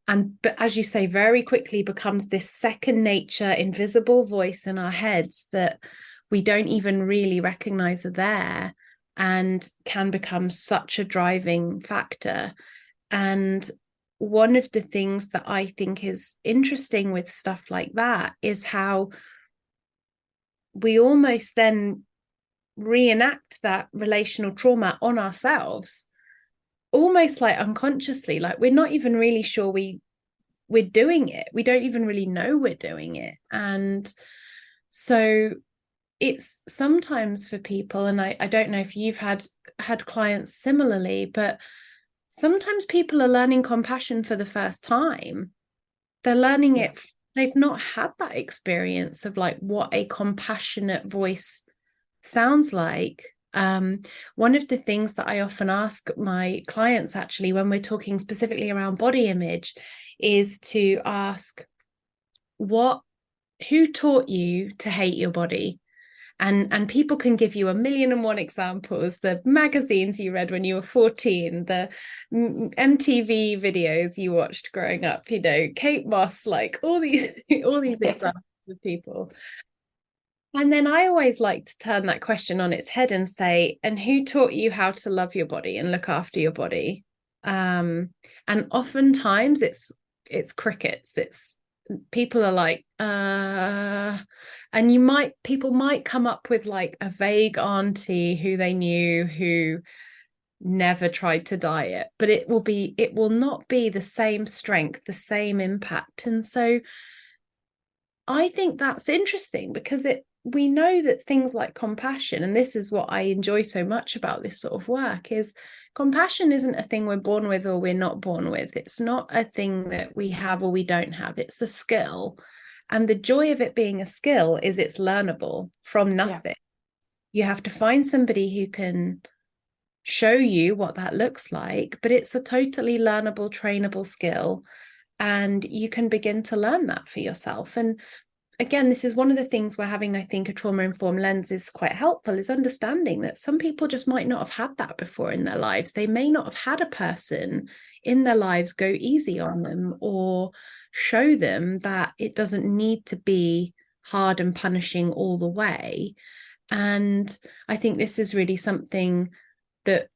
but as you say, very quickly becomes this second nature, invisible voice in our heads that we don't even really recognize are there, and can become such a driving factor. And one of the things that I think is interesting with stuff like that is how we almost then reenact that relational trauma on ourselves, almost like unconsciously, like we're not even really sure we're doing it. We don't even really know we're doing it. And so it's sometimes for people, and I don't know if you've had clients similarly, but sometimes people are learning compassion for the first time. They're learning it. They've not had that experience of like what a compassionate voice sounds like. One of the things that I often ask my clients, actually, when we're talking specifically around body image, is to ask, who taught you to hate your body? And people can give you 1,000,001 examples: the magazines you read when you were 14, the MTV videos you watched growing up, Kate Moss, like all these examples of people. And then I always like to turn that question on its head and say, and who taught you how to love your body and look after your body? And oftentimes it's crickets. It's people are like, and people might come up with like a vague auntie who they knew who never tried to diet, but it will not be the same strength, the same impact. And so I think that's interesting, because we know that things like compassion, and this is what I enjoy so much about this sort of work, is compassion isn't a thing we're born with or we're not born with. It's not a thing that we have or we don't have. It's a skill. And the joy of it being a skill is it's learnable from nothing. You have to find somebody who can show you what that looks like, but it's a totally learnable, trainable skill. And you can begin to learn that for yourself. And again, this is one of the things where having, I think, a trauma-informed lens is quite helpful, is understanding that some people just might not have had that before in their lives. They may not have had a person in their lives go easy on them or show them that it doesn't need to be hard and punishing all the way. And I think this is really something that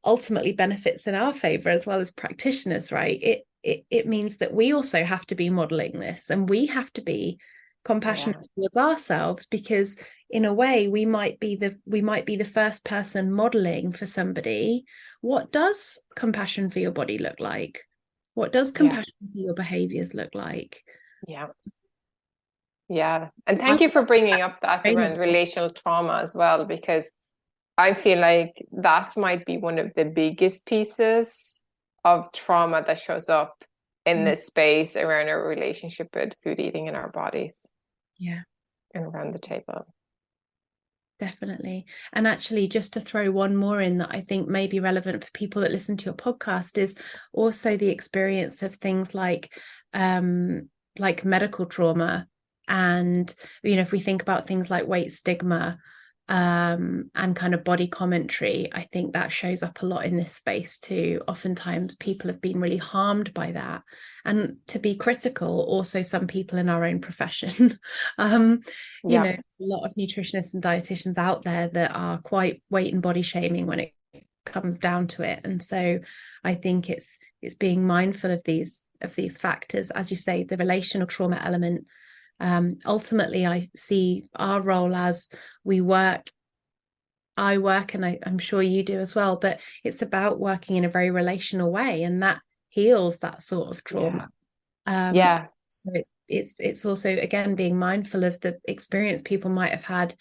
ultimately benefits in our favor as well as practitioners, right? It means that we also have to be modeling this, and we have to be compassionate towards ourselves, because in a way we might be the first person modeling for somebody what does compassion for your body look like, what does compassion for your behaviors look like. And thank you for bringing up that around relational trauma as well, because I feel like that might be one of the biggest pieces of trauma that shows up in this space around our relationship with food, eating, in our bodies. And around the table. Definitely. And actually, just to throw one more in that I think may be relevant for people that listen to your podcast, is also the experience of things like medical trauma. And, if we think about things like weight stigma, and kind of body commentary, I think that shows up a lot in this space too. Oftentimes people have been really harmed by that. And to be critical, also some people in our own profession, a lot of nutritionists and dietitians out there that are quite weight and body shaming when it comes down to it. And so I think it's being mindful of these factors, as you say, the relational trauma element. Ultimately, I see our role as I work, and I'm sure you do as well, but it's about working in a very relational way, and that heals that sort of trauma. So it's also, again, being mindful of the experience people might have had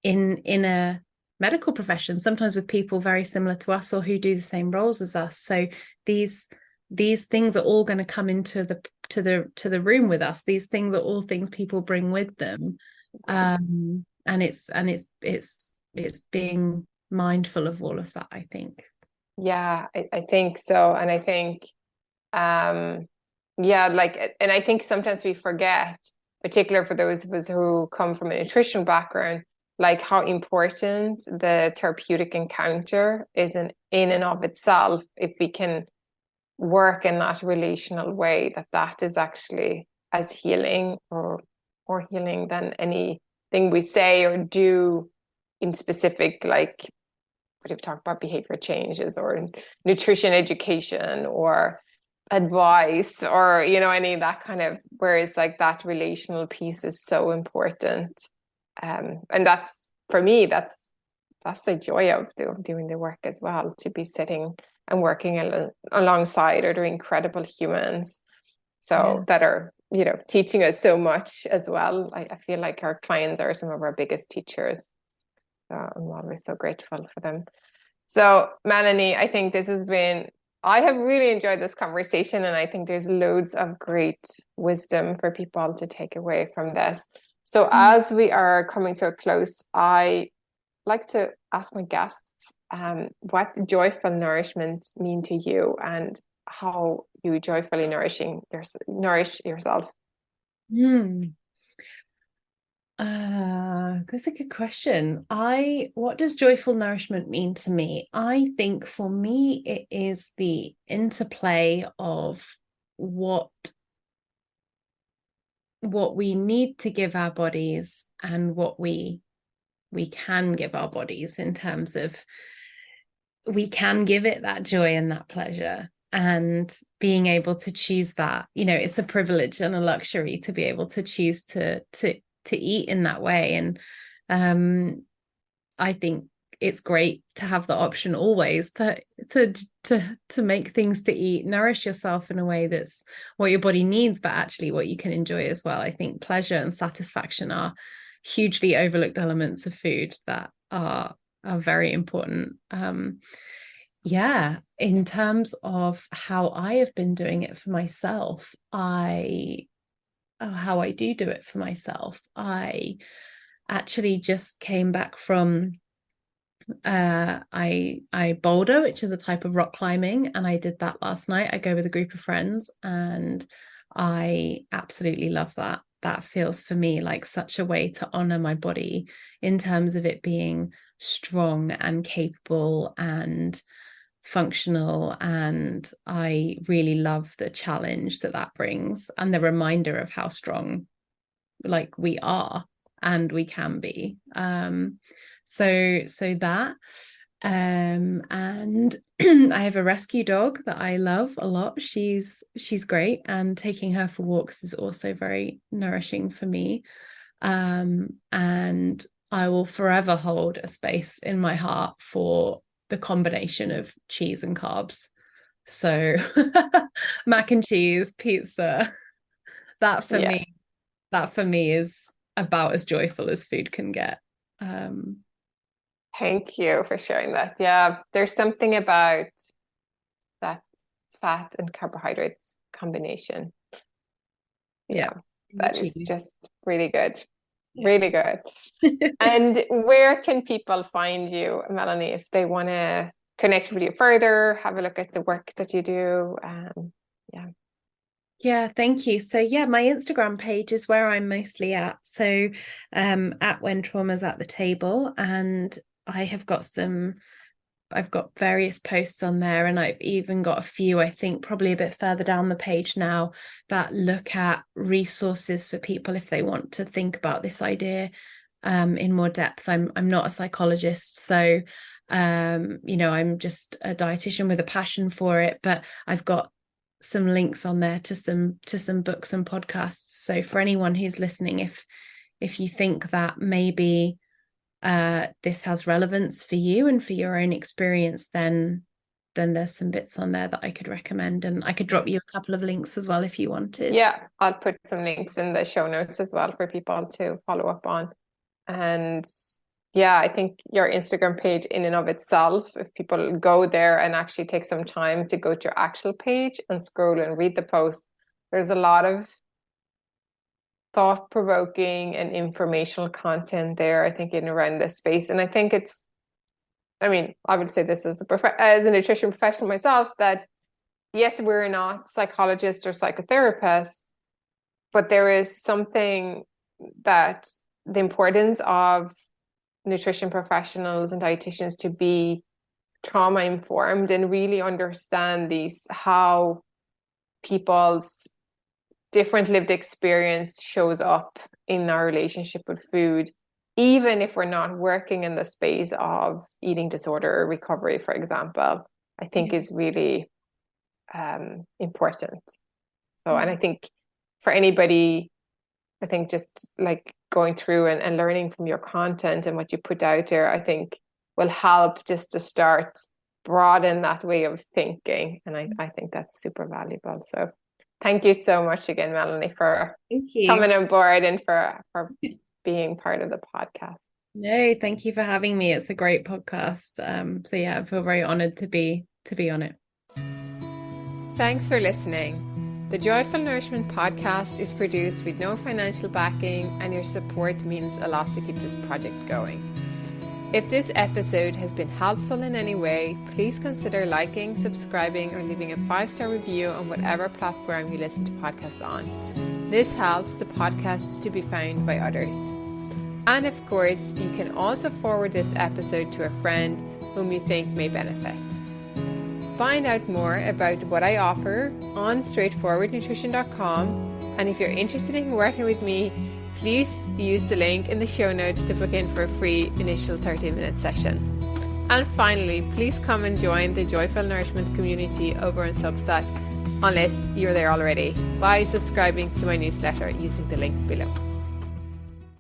in a medical profession, sometimes with people very similar to us or who do the same roles as us. So these things are all going to come into the room with us. These things are all things people bring with them, and it's being mindful of all of that, I think. I think so. And I think and I think sometimes we forget, particularly for those of us who come from a nutritional background, like how important the therapeutic encounter is in and of itself, if we can work in that relational way, that is actually as healing or more healing than anything we say or do in specific, like what if we talk about behavior changes or nutrition education or advice or any of that kind of, whereas like that relational piece is so important. And that's, for me, that's the joy of doing the work as well, to be sitting and working alongside other incredible humans, so that are teaching us so much as well. I feel like our clients are some of our biggest teachers, so I'm always so grateful for them. So Melanie, I think I have really enjoyed this conversation, and I think there's loads of great wisdom for people to take away from this. So as we are coming to a close, I like to ask my guests what joyful nourishment mean to you, and how you joyfully nourish yourself. That's a good question. What does joyful nourishment mean to me? I think for me, it is the interplay of what we need to give our bodies and what we can give our bodies, in terms of we can give it that joy and that pleasure, and being able to choose that. It's a privilege and a luxury to be able to choose to eat in that way. And I think it's great to have the option always to make things to eat, nourish yourself in a way that's what your body needs, but actually what you can enjoy as well. I think pleasure and satisfaction are hugely overlooked elements of food that are very important. In terms of how I have been doing it for myself, how I do it for myself, I actually just came back from I boulder, which is a type of rock climbing, and I did that last night. I go with a group of friends, and I absolutely love that. That feels for me like such a way to honor my body, in terms of it being strong and capable and functional. And I really love the challenge that brings, and the reminder of how strong like we are and we can be. So that and I have a rescue dog that I love a lot. She's great, and taking her for walks is also very nourishing for me. And I will forever hold a space in my heart for the combination of cheese and carbs. So mac and cheese, pizza, that for me is about as joyful as food can get. Thank you for sharing that. Yeah, there's something about that fat and carbohydrates combination. Yeah, that is just really good. Really good. And where can people find you, Melanie, if they want to connect with you further, have a look at the work that you do? Yeah, thank you. So my Instagram page is where I'm mostly at. So at When Trauma's at the Table, and I've got various posts on there, and I've even got a few, I think probably a bit further down the page now, that look at resources for people if they want to think about this idea in more depth. I'm not a psychologist, so I'm just a dietitian with a passion for it, but I've got some links on there to some books and podcasts. So for anyone who's listening, if you think that maybe this has relevance for you and for your own experience, then there's some bits on there that I could recommend, and I could drop you a couple of links as well if you wanted. Yeah, I'll put some links in the show notes as well for people to follow up on. And yeah, I think your Instagram page in and of itself, if people go there and actually take some time to go to your actual page and scroll and read the post, there's a lot of thought-provoking and informational content there, I think, in around this space. And I think I would say this as a nutrition professional myself, that yes, we're not psychologists or psychotherapists, but there is something that the importance of nutrition professionals and dietitians to be trauma informed and really understand how people's different lived experience shows up in our relationship with food, even if we're not working in the space of eating disorder or recovery, for example, I think is really important. So, and I think for anybody, I think just like going through and learning from your content and what you put out there, I think will help just to start broaden that way of thinking. And I think that's super valuable. So thank you so much again, Melanie, for coming on board and for being part of the podcast. No, thank you for having me. It's a great podcast. So yeah, I feel very honored to be on it. Thanks for listening. The Joyful Nourishment podcast is produced with no financial backing, and your support means a lot to keep this project going. If this episode has been helpful in any way, please consider liking, subscribing, or leaving a 5-star review on whatever platform you listen to podcasts on. This helps the podcast to be found by others. And of course, you can also forward this episode to a friend whom you think may benefit. Find out more about what I offer on straightforwardnutrition.com, and if you're interested in working with me, please use the link in the show notes to book in for a free initial 30-minute session. And finally, please come and join the Joyful Nourishment community over on Substack, unless you're there already, by subscribing to my newsletter using the link below.